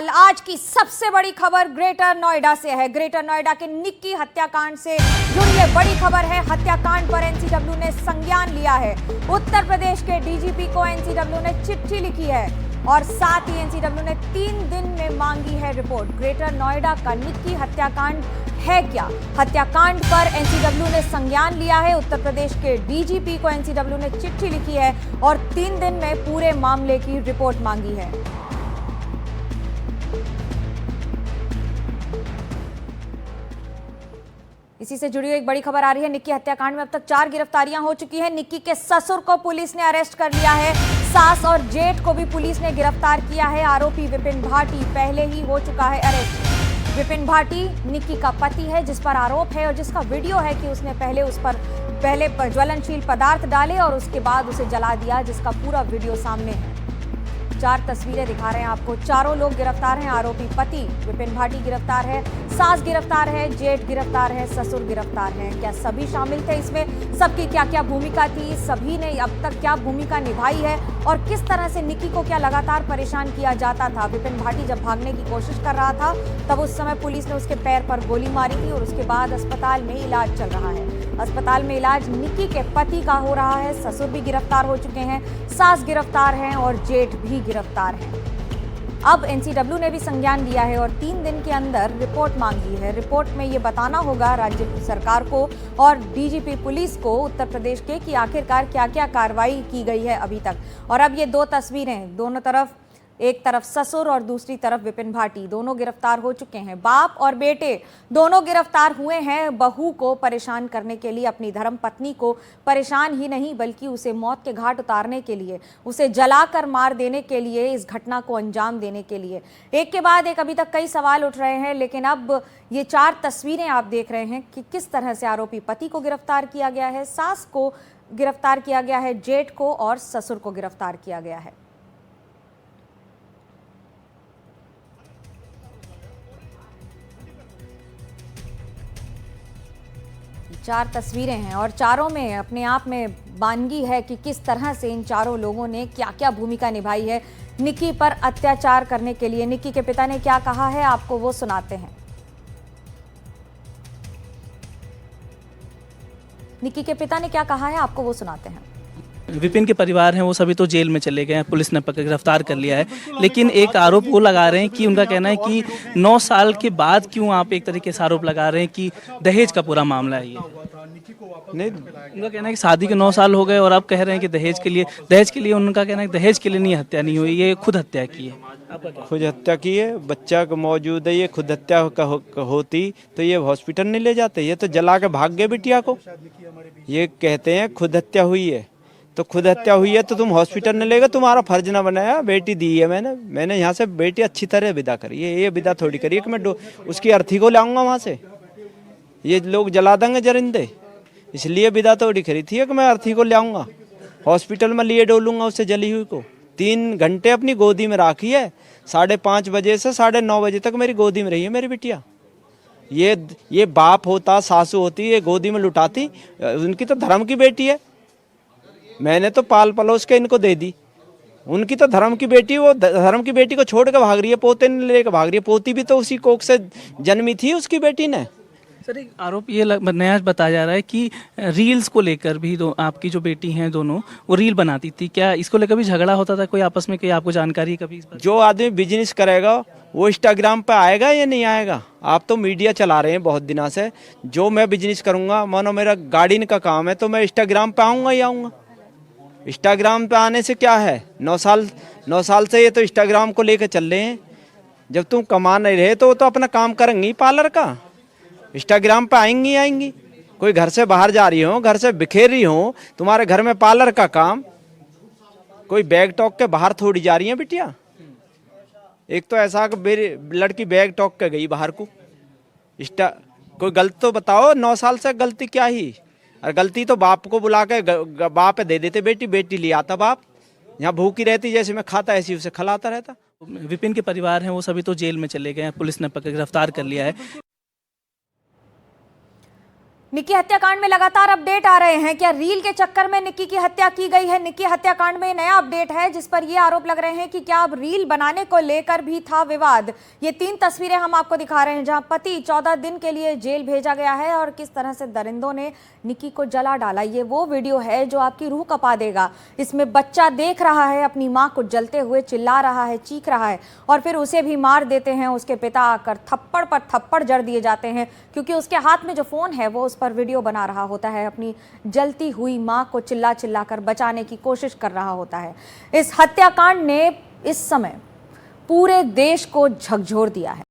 आज की सबसे बड़ी खबर ग्रेटर नोएडा से है। ग्रेटर नोएडा के निक्की हत्याकांड से जुड़ी ये बड़ी खबर है। हत्याकांड पर एनसीडब्ल्यू ने संज्ञान लिया है। उत्तर प्रदेश के डीजीपी को एनसीडब्ल्यू ने चिट्ठी लिखी है और साथ ही एनसीडब्ल्यू ने 3 दिन में मांगी है रिपोर्ट। ग्रेटर नोएडा का निक्की हत्याकांड है क्या? हत्याकांड पर एनसीडब्ल्यू ने संज्ञान लिया है। उत्तर प्रदेश के डीजीपी को एनसीडब्ल्यू ने चिट्ठी लिखी है और 3 दिन में पूरे मामले की रिपोर्ट मांगी है। इसी से जुड़ी एक बड़ी खबर आ रही है। निक्की हत्याकांड में अब तक 4 गिरफ्तारियां हो चुकी हैं। निक्की के ससुर को पुलिस ने अरेस्ट कर लिया है। सास और जेठ को भी पुलिस ने गिरफ्तार किया है। आरोपी विपिन भाटी पहले ही हो चुका है अरेस्ट। विपिन भाटी निक्की का पति है जिस पर आरोप है और जिसका वीडियो है कि उसने पहले उस पर ज्वलनशील पदार्थ डाले और उसके बाद उसे जला दिया, जिसका पूरा वीडियो सामने है। 4 तस्वीरें दिखा रहे हैं आपको। चारों लोग गिरफ्तार हैं। आरोपी पति विपिन भाटी गिरफ्तार है, सास गिरफ्तार है, जेठ गिरफ्तार है, ससुर गिरफ्तार है। क्या सभी शामिल थे इसमें? सबकी क्या क्या भूमिका थी? सभी ने अब तक क्या भूमिका निभाई है और किस तरह से निक्की को क्या लगातार परेशान किया जाता था? विपिन भाटी जब भागने की कोशिश कर रहा था तब उस समय पुलिस ने उसके पैर पर गोली मारी थी और उसके बाद अस्पताल में इलाज चल रहा है। अस्पताल में इलाज निक्की के पति का हो रहा है। ससुर भी गिरफ्तार हो चुके हैं, सास गिरफ्तार हैं और जेठ भी गिरफ्तार हैं। अब एनसीडब्ल्यू ने भी संज्ञान लिया है और 3 दिन के अंदर रिपोर्ट मांगी है। रिपोर्ट में ये बताना होगा राज्य सरकार को और डीजीपी पुलिस को उत्तर प्रदेश के कि आखिरकार क्या क्या कार्रवाई की गई है अभी तक। और अब ये 2 तस्वीरें, दोनों तरफ, एक तरफ ससुर और दूसरी तरफ विपिन भाटी, दोनों गिरफ्तार हो चुके हैं। बाप और बेटे दोनों गिरफ्तार हुए हैं बहू को परेशान करने के लिए, अपनी धर्म पत्नी को परेशान ही नहीं बल्कि उसे मौत के घाट उतारने के लिए, उसे जलाकर मार देने के लिए, इस घटना को अंजाम देने के लिए। एक के बाद एक अभी तक कई सवाल उठ रहे हैं, लेकिन अब ये 4 तस्वीरें आप देख रहे हैं कि किस तरह से आरोपी पति को गिरफ्तार किया गया है, सास को गिरफ्तार किया गया है, जेठ को और ससुर को गिरफ्तार किया गया है। 4 तस्वीरें हैं और चारों में अपने आप में बानगी है कि किस तरह से इन चारों लोगों ने क्या क्या भूमिका निभाई है निक्की पर अत्याचार करने के लिए। निक्की के पिता ने क्या कहा है आपको वो सुनाते हैं। निक्की के पिता ने क्या कहा है आपको वो सुनाते हैं। विपिन के परिवार हैं वो सभी तो जेल में चले गए हैं, पुलिस ने पकड़ गिरफ्तार कर लिया है, लेकिन एक आरोप वो लगा रहे हैं कि उनका कहना है कि 9 साल के बाद क्यों आप एक तरीके से आरोप लगा रहे हैं कि दहेज का पूरा मामला है ये। नहीं, उनका कहना है कि शादी के 9 साल हो गए और अब कह रहे हैं कि दहेज के लिए उनका कहना है कि दहेज के लिए नहीं, हत्या नहीं हुई, ये खुद हत्या की है। खुद हत्या की है, बच्चा को मौजूद है, ये खुद हत्या होती तो ये हॉस्पिटल नहीं ले जाते, ये तो जला के भाग गए बिटिया को। ये कहते हैं खुद हत्या हुई है, तो खुद हत्या हुई है तो तुम हॉस्पिटल नहीं लेगा, तुम्हारा फर्ज ना बनाया। बेटी दी है मैंने यहाँ से बेटी अच्छी तरह विदा करी है, ये विदा थोड़ी करी है कि मैं उसकी अर्थी को लाऊंगा वहाँ से, ये लोग जला देंगे जरिंदे, इसलिए विदा थोड़ी करी थी कि मैं अर्थी को लाऊंगा, हॉस्पिटल में लिए डोलूंगा उससे जली हुई को। 3 घंटे अपनी गोदी में राखी है, 5:30 बजे से 9:30 बजे तक मेरी गोदी में रही है मेरी बिटिया। ये बाप होता, सासू होती, ये गोदी में लुटाती, उनकी तो धर्म की बेटी है, मैंने तो पाल पलोस के इनको दे दी। उनकी तो धर्म की बेटी, वो धर्म की बेटी को छोड़ के भाग रही है, पोते ने लेकर भाग रही है, पोती भी तो उसी कोख से जन्मी थी उसकी बेटी ने। सर एक आरोप ये नया बताया जा रहा है कि रील्स को लेकर भी आपकी जो बेटी हैं दोनों वो रील बनाती थी, क्या इसको लेकर भी झगड़ा होता था कोई आपस में? कोई आपको जानकारी कभी? जो आदमी बिजनेस करेगा वो इंस्टाग्राम पे आएगा या नहीं आएगा? आप तो मीडिया चला रहे हैं बहुत दिनों से, जो मैं बिजनेस करूंगा, मानो मेरा गाड़ी का काम है तो मैं इंस्टाग्राम पे आऊंगा ही आऊंगा। इंस्टाग्राम पे आने से क्या है? 9 साल से ये तो इंस्टाग्राम को लेकर चल रहे हैं। जब तुम कमा नहीं रहे तो वो तो अपना काम करेंगी पार्लर का, इंस्टाग्राम पे आएंगी। कोई घर से बाहर जा रही हो, घर से बिखेर रही हो, तुम्हारे घर में पार्लर का काम, कोई बैग टॉक के बाहर थोड़ी जा रही है बिटिया। एक तो ऐसा कि मेरी लड़की बैग टॉक के गई बाहर को, कोई गलत तो बताओ। 9 साल से गलती क्या ही? और गलती तो बाप को बुला के बाप दे देते, बेटी ले आता बाप, यहाँ भूखी रहती, जैसे मैं खाता ऐसी उसे खिलाता रहता। विपिन के परिवार हैं वो सभी तो जेल में चले गए हैं, पुलिस ने पकड़ गिरफ्तार कर लिया है। निक्की हत्याकांड में लगातार अपडेट आ रहे हैं। क्या रील के चक्कर में निक्की की हत्या की गई है? निक्की हत्याकांड में नया अपडेट है जिस पर ये आरोप लग रहे हैं कि क्या अब रील बनाने को लेकर भी था विवाद। ये 3 तस्वीरें हम आपको दिखा रहे हैं जहां पति 14 दिन के लिए जेल भेजा गया है और किस तरह से दरिंदों ने निक्की को जला डाला। ये वो वीडियो है जो आपकी रूह कपा देगा। इसमें बच्चा देख रहा है अपनी माँ को जलते हुए, चिल्ला रहा है, चीख रहा है और फिर उसे भी मार देते हैं। उसके पिता आकर थप्पड़ पर थप्पड़ जड़ दिए जाते हैं क्योंकि उसके हाथ में जो फोन है वो पर वीडियो बना रहा होता है, अपनी जलती हुई मां को चिल्ला चिल्ला कर बचाने की कोशिश कर रहा होता है। इस हत्याकांड ने इस समय पूरे देश को झकझोर दिया है।